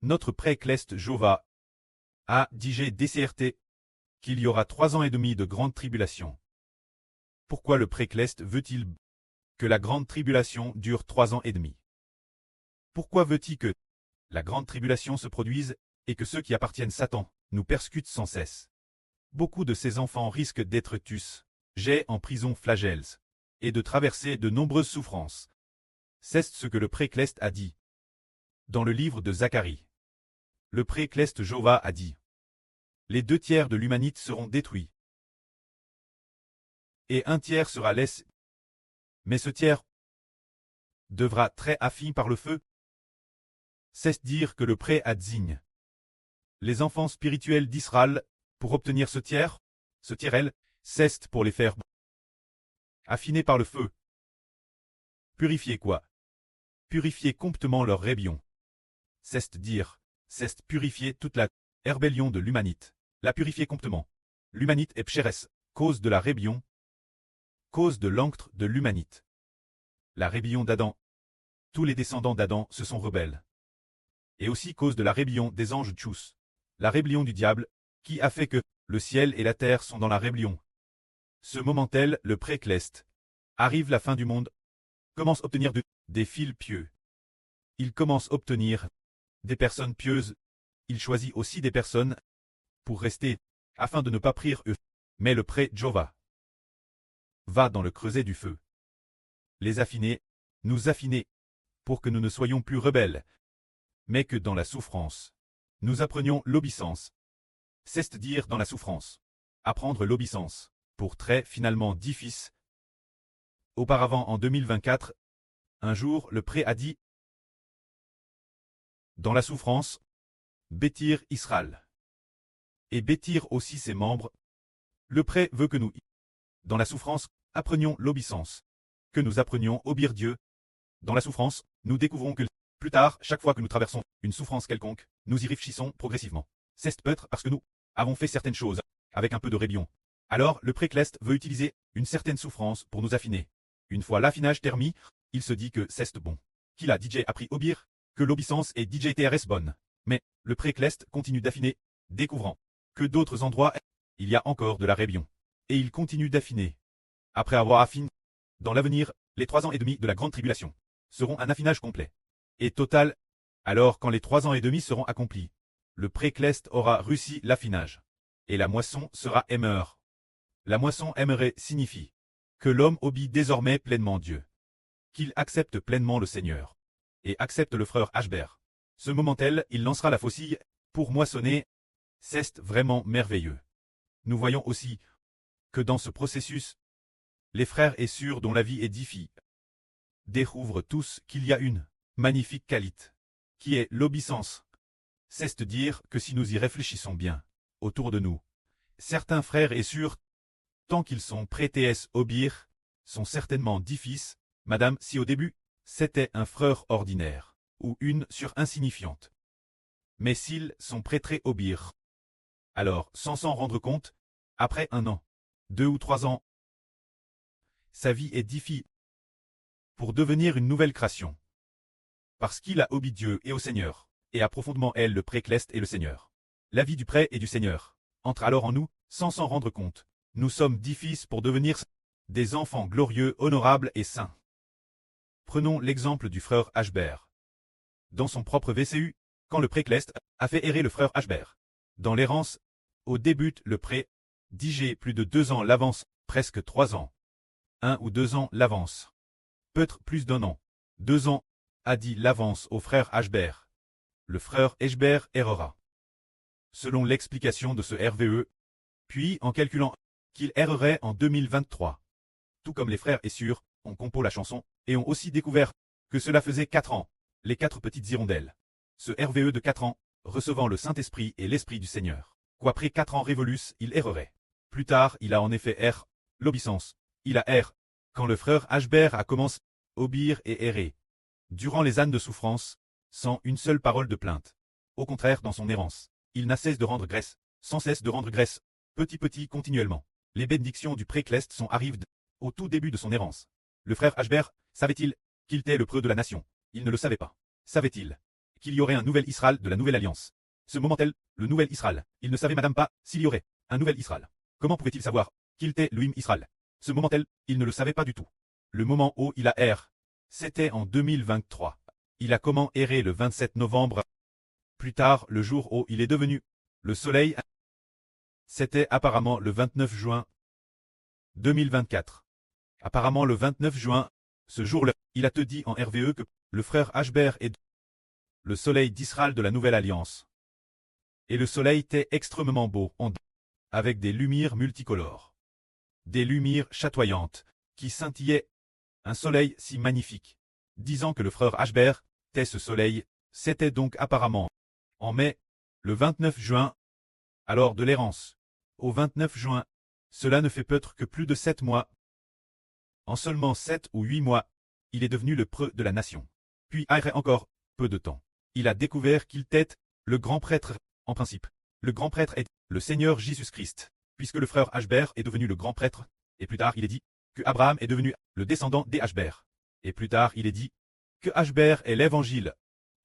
Notre pré-Cleste Jova a dit DCRT qu'il y aura 3 ans et demi de grande tribulation. Pourquoi le pré-Cleste veut-il que la grande tribulation dure 3 ans et demi? Pourquoi veut-il que la grande tribulation se produise et que ceux qui appartiennent Satan nous persécutent sans cesse? Beaucoup de ces enfants risquent d'être tués, j'ai en prison flagelles, et de traverser de nombreuses souffrances. C'est ce que le pré-Cleste a dit. Dans le livre de Zacharie, le pré-Cleste Jova a dit: les 2 tiers de l'humanité seront détruits, et 1 tiers sera laissé. Mais ce tiers devra être affi par le feu. C'est dire que le pré a désigne les enfants spirituels d'Israël pour obtenir ce tiers, c'est pour les faire affiner par le feu. Purifier quoi? Purifier complètement leur rébellion. C'est dire, c'est purifier toute la rébellion de l'humanité. La purifier complètement. L'humanité est pécheresse, cause de la rébellion, cause de l'encre de l'humanité. La rébellion d'Adam. Tous les descendants d'Adam se sont rebelles. Et aussi cause de la rébellion des anges tchous. La rébellion du diable, qui a fait que le ciel et la terre sont dans la rébellion. Ce moment tel, le pré-Cleste, arrive la fin du monde, commence à obtenir des fils pieux. Il commence à obtenir des personnes pieuses. Il choisit aussi des personnes pour rester, afin de ne pas prier eux. Mais le pré-Jova va dans le creuset du feu. Les affiner, nous affiner, pour que nous ne soyons plus rebelles, mais que dans la souffrance, nous apprenions l'obéissance. C'est-à-dire dans la souffrance. Apprendre l'obéissance, pour très finalement difficile. Auparavant en 2024, un jour le pré a dit: dans la souffrance, bâtir Israël. Et bâtir aussi ses membres. Le pré veut que nous, dans la souffrance, apprenions l'obéissance. Que nous apprenions à obéir Dieu. Dans la souffrance, nous découvrons que, plus tard, chaque fois que nous traversons une souffrance quelconque, nous y réfléchissons progressivement. C'est peut-être parce que nous avons fait certaines choses, avec un peu de rébellion. Alors, le pré-Cleste veut utiliser une certaine souffrance pour nous affiner. Une fois l'affinage terminé, il se dit que c'est bon. Qu'il a DJ appris à obéir, que l'obéissance est DJ TRS bonne. Mais, le pré-Cleste continue d'affiner, découvrant que d'autres endroits, il y a encore de la rébellion. Et il continue d'affiner. Après avoir affiné, dans l'avenir, les 3 ans et demi de la grande tribulation seront un affinage complet et total. Alors quand les 3 ans et demi seront accomplis, le pré-Cleste aura réussi l'affinage. Et la moisson sera aimeure. La moisson aimerait signifie que l'homme obéit désormais pleinement Dieu. Qu'il accepte pleinement le Seigneur. Et accepte le frère Ashbert. Ce moment tel, il lancera la faucille pour moissonner. C'est vraiment merveilleux. Nous voyons aussi que dans ce processus, les frères et sœurs dont la vie est difficile découvrent tous qu'il y a une magnifique qualité, qui est l'obéissance. C'est-à-dire que si nous y réfléchissons bien, autour de nous, certains frères et sœurs, tant qu'ils sont prêtés à obéir, sont certainement difficiles. Madame, si au début, c'était un frère ordinaire, ou une sœur insignifiante. Mais s'ils sont prêts à obéir, alors, sans s'en rendre compte, après 1 an, 2 ou 3 ans, sa vie est difficile pour devenir une nouvelle création. Parce qu'il a obéi Dieu et au Seigneur, et a profondément elle le pré-Cleste et le Seigneur. La vie du pré et du Seigneur entre alors en nous, sans s'en rendre compte. Nous sommes difficiles pour devenir des enfants glorieux, honorables et saints. Prenons l'exemple du frère Ashbert. Dans son propre VCU, quand le pré-Cleste a fait errer le frère Ashbert. Dans l'errance, au début le pré, DJ plus de 2 ans l'avance, presque 3 ans. 1 ou 2 ans l'avance. Peut-être plus d'1 an. 2 ans, a dit l'avance au frère Ashbert. Le frère Ashbert errera. Selon l'explication de ce RVE, puis en calculant qu'il errerait en 2023. Tout comme les frères et sœurs ont composé la chanson, et ont aussi découvert que cela faisait 4 ans, les 4 petites hirondelles. Ce RVE de 4 ans, recevant le Saint-Esprit et l'Esprit du Seigneur. Qu'après 4 ans révolus, il errerait. Plus tard, il a en effet erré, l'obéissance. Il a erré, quand le frère Ashbert a commencé à obéir et errer. Durant les années de souffrance, sans une seule parole de plainte. Au contraire, dans son errance, il n'a cesse de rendre grâce, sans cesse de rendre grâce, petit continuellement. Les bénédictions du pré-Cleste sont arrivées au tout début de son errance. Le frère Ashbert savait-il qu'il était le preux de la nation? Il ne le savait pas. Savait-il qu'il y aurait un nouvel Israël de la nouvelle alliance. Ce moment-elle, le nouvel Israël, il ne savait madame pas s'il y aurait un nouvel Israël. Comment pouvait-il savoir qu'il était Louim Israël? Ce moment-elle, il ne le savait pas du tout. Le moment où il a erré, c'était en 2023. Il a comment erré le 27 novembre. Plus tard, le jour où il est devenu le soleil, c'était apparemment le 29 juin 2024. Apparemment le 29 juin, ce jour-là, il a te dit en RVE que le frère Ashber est le soleil d'Israël de la nouvelle alliance. Et le soleil était extrêmement beau, avec des lumières multicolores. Des lumières chatoyantes, qui scintillaient. Un soleil si magnifique. Disant que le frère Ashber était ce soleil, c'était donc apparemment en mai, le 29 juin, alors de l'errance. Au 29 juin, cela ne fait peut-être que plus de 7 mois. En seulement 7 ou 8 mois, il est devenu le preux de la nation. Puis, après encore peu de temps, il a découvert qu'il était le grand prêtre. En principe, le grand prêtre est le Seigneur Jésus-Christ, puisque le frère Ashber est devenu le grand prêtre, et plus tard il est dit que Abraham est devenu le descendant des Ashber. Et plus tard il est dit que Ashber est l'évangile.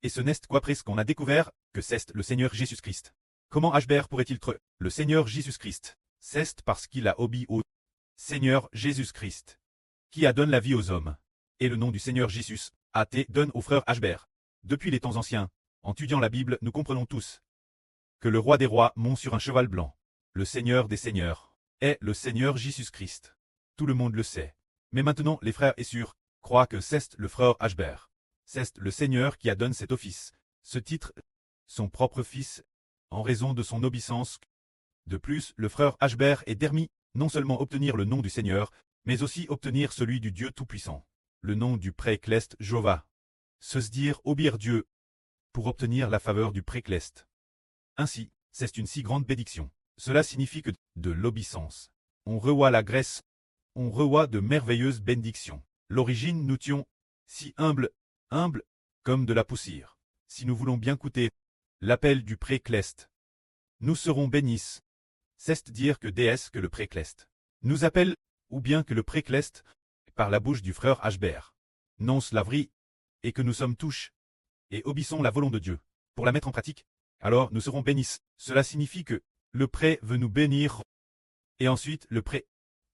Et ce n'est quoi presque qu'on a découvert que c'est le Seigneur Jésus-Christ. Comment Ashber pourrait-il être le Seigneur Jésus-Christ? C'est parce qu'il a obéi au Seigneur Jésus-Christ, qui a donné la vie aux hommes. Et le nom du Seigneur Jésus a été donné au frère Ashber. Depuis les temps anciens, en étudiant la Bible, nous comprenons tous que le roi des rois monte sur un cheval blanc. Le Seigneur des seigneurs est le Seigneur Jésus-Christ. Tout le monde le sait. Mais maintenant, les frères et sœurs croient que c'est le frère Ashber. C'est le Seigneur qui a donné cet office, ce titre, son propre fils, en raison de son obéissance. De plus, le frère Ashber est dermis, non seulement obtenir le nom du Seigneur, mais aussi obtenir celui du Dieu Tout-Puissant. Le nom du précleste Jova. Se dire obéir Dieu, pour obtenir la faveur du précleste. Ainsi, c'est une si grande bénédiction. Cela signifie que, de l'obéissance, on reçoit la grâce, on reçoit de merveilleuses bénédictions. L'origine nous tient, si humble, comme de la poussière. Si nous voulons bien écouter l'appel du précleste, nous serons bénis. C'est dire que déesse que le précleste nous appelle, ou bien que le précleste, par la bouche du frère Ashber, non slaverie, et que nous sommes touches, et obéissons la volonté de Dieu, pour la mettre en pratique, alors nous serons bénis. Cela signifie que le pré veut nous bénir, et ensuite le pré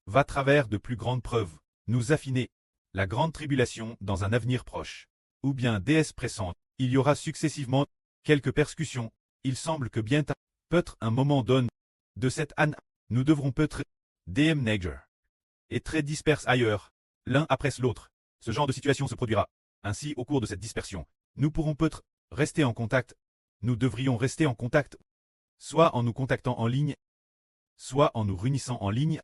va à travers de plus grandes preuves, nous affiner, la grande tribulation dans un avenir proche, ou bien déesse pressante, il y aura successivement quelques persécutions, il semble que bientôt, peut-être un moment donne, de cette année, nous devrons peut-être déménager, et très disperses ailleurs, l'un après l'autre, ce genre de situation se produira. Ainsi, au cours de cette dispersion, nous pourrons peut-être rester en contact. Nous devrions rester en contact, soit en nous contactant en ligne, soit en nous réunissant en ligne,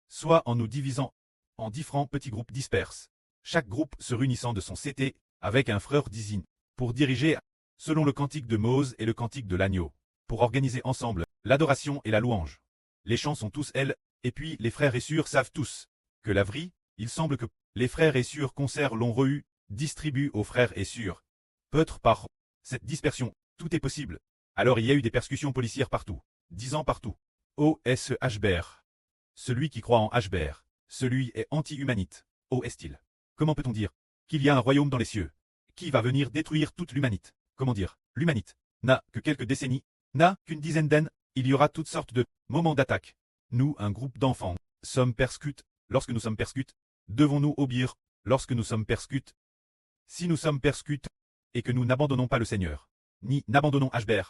soit en nous divisant en différents petits groupes disperses. Chaque groupe se réunissant de son CT avec un frère désigné pour diriger, selon le cantique de Moïse et le cantique de l'agneau, pour organiser ensemble l'adoration et la louange. Les chants sont tous elles, et puis les frères et sœurs savent tous que la vraie, il semble que les frères et sœurs concerts l'ont reçu, distribué aux frères et sœurs. Peut-être par cette dispersion, tout est possible. Alors il y a eu des persécutions policières partout, disant partout. O.S. Ashber. Celui qui croit en Ashber, celui est anti-humanite. O est-il? Comment peut-on dire qu'il y a un royaume dans les cieux, qui va venir détruire toute l'humanité? Comment dire? L'humanité n'a que quelques décennies, n'a qu'une dizaine d'années, il y aura toutes sortes de moments d'attaque. Nous, un groupe d'enfants, sommes persécutés. Lorsque nous sommes persécutés, devons-nous obéir lorsque nous sommes persécutés? Si nous sommes persécutés, et que nous n'abandonnons pas le Seigneur, ni n'abandonnons Ashber,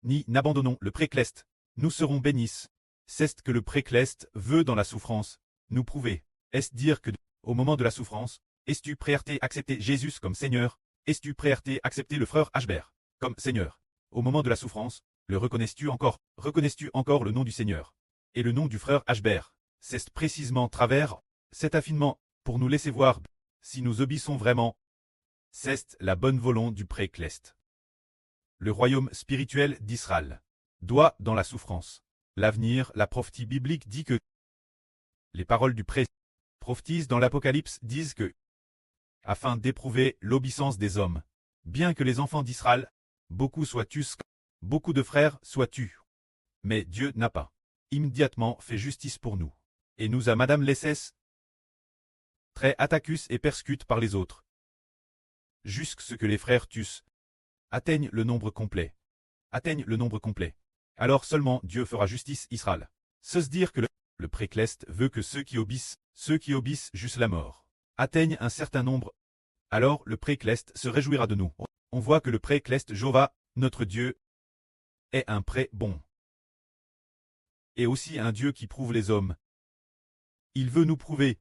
ni n'abandonnons le précleste, nous serons bénis. C'est que le précleste veut dans la souffrance nous prouver. Est-ce dire que, au moment de la souffrance, es-tu prêt à accepter Jésus comme Seigneur? Es-tu prêt à accepter le frère Ashber comme Seigneur? Au moment de la souffrance, le reconnais-tu encore? Reconnais-tu encore le nom du Seigneur et le nom du frère Ashber? C'est précisément travers cet affinement pour nous laisser voir si nous obéissons vraiment. C'est la bonne volonté du précleste. Le royaume spirituel d'Israël doit dans la souffrance. L'avenir, la prophétie biblique dit que les paroles du prophétise dans l'Apocalypse disent que, afin d'éprouver l'obéissance des hommes, bien que les enfants d'Israël, beaucoup soient tués, beaucoup de frères soient tués. Mais Dieu n'a pas immédiatement fait justice pour nous. Et nous a Madame Lessès, très attaquus et persécute par les autres. Jusque ce que les frères tuent. atteignent le nombre complet. Atteignent le nombre complet. Alors seulement Dieu fera justice Israël. C'est dire que le précleste veut que ceux qui obissent jusqu'à la mort, atteignent un certain nombre. Alors le précleste se réjouira de nous. On voit que le précleste Jéhovah, notre Dieu, est un pré bon. Et aussi un Dieu qui prouve les hommes. Il veut nous prouver,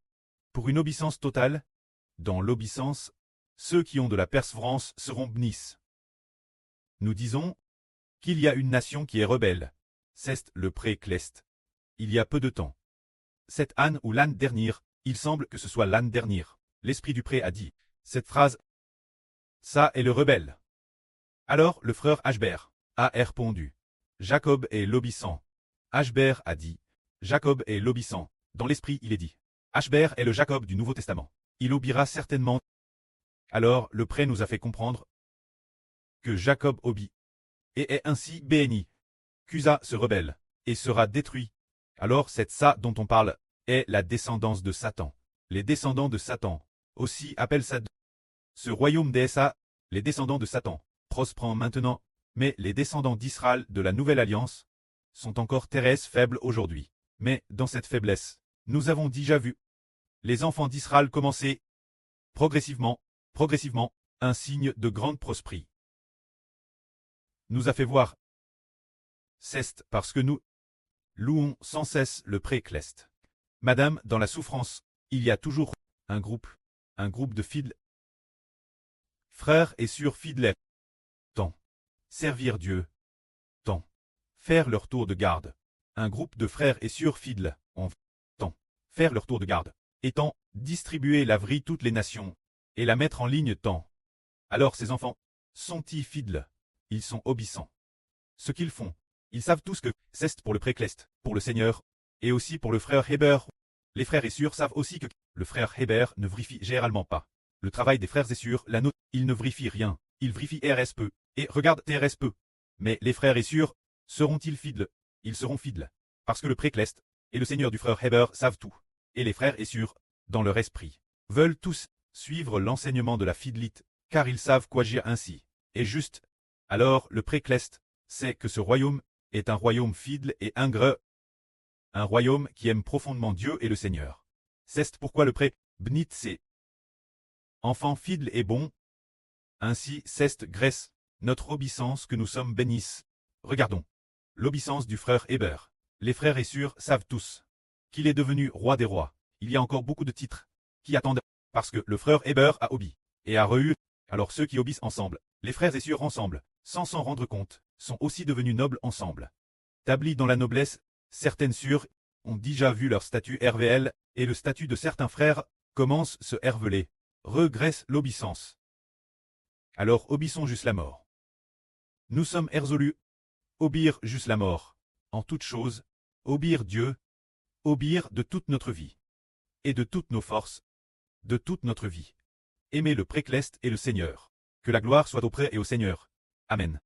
pour une obéissance totale, dans l'obéissance, ceux qui ont de la persévérance seront bénis. Nous disons qu'il y a une nation qui est rebelle. C'est le précleste. Il y a peu de temps. Cette âne ou l'âne dernière, il semble que ce soit l'âne dernière. L'esprit du pré a dit cette phrase. Ça est le rebelle. Alors le frère Ashbert a répondu. Jacob est l'obéissant. Ashbert a dit. Jacob est l'obéissant. Dans l'esprit il est dit. Ashbert est le Jacob du Nouveau Testament. Il obéira certainement. Alors le pré nous a fait comprendre que Jacob obéit et est ainsi béni. Cusa se rebelle et sera détruit. Alors cette ça dont on parle est la descendance de Satan. Les descendants de Satan aussi appellent ça ce royaume d'Essa, les descendants de Satan, prospèrent maintenant, mais les descendants d'Israël de la nouvelle alliance sont encore terrestres faibles aujourd'hui. Mais dans cette faiblesse, nous avons déjà vu les enfants d'Israël commencer progressivement, un signe de grande prospérité. Nous a fait voir. C'est parce que nous louons sans cesse le précleste. Madame, dans la souffrance, il y a toujours un groupe de fidèles. Frères et sœurs fidèles. Tant. Servir Dieu. Tant. Faire leur tour de garde. Un groupe de frères et sœurs fidèles. Tant. Faire leur tour de garde. Et tant. Distribuer la vraie toutes les nations. Et la mettre en ligne tant. Alors ces enfants sont-ils fidèles? Ils sont obéissants. Ce qu'ils font, ils savent tous que c'est pour le précleste, pour le Seigneur, et aussi pour le frère Heber. Les frères et sœurs savent aussi que le frère Heber ne vérifie généralement pas. Le travail des frères et sœurs, la note, il ne vérifie rien, il vérifie RS peu, et regarde TRS peu. Mais les frères et sœurs, seront-ils fidèles? Ils seront fidèles. Parce que le précleste et le Seigneur du frère Heber savent tout. Et les frères et sœurs, dans leur esprit, veulent tous suivre l'enseignement de la fidélité, car ils savent qu'agir ainsi est juste. Alors le précleste sait que ce royaume est un royaume fidèle et ingrat, un royaume qui aime profondément Dieu et le Seigneur. C'est pourquoi le bénit c'est enfant fidèle et bon. Ainsi c'est grâce notre obéissance que nous sommes bénis. Regardons l'obéissance du frère Heber. Les frères et sœurs savent tous qu'il est devenu roi des rois. Il y a encore beaucoup de titres qui attendent parce que le frère Heber a obéi et a reçu. Alors ceux qui obéissent ensemble, les frères et sœurs ensemble, sans s'en rendre compte, sont aussi devenus nobles ensemble. Tablis dans la noblesse, certaines sœurs ont déjà vu leur statut RVL, et le statut de certains frères commence se herveler. Regresse l'obéissance. Alors obéissons jusqu'à la mort. Nous sommes résolus. Obéir jusqu'à la mort. En toute chose, obéir Dieu. Obéir de toute notre vie. Et de toutes nos forces. De toute notre vie. Aimer le précleste et le Seigneur. Que la gloire soit auprès et au Seigneur. Amen.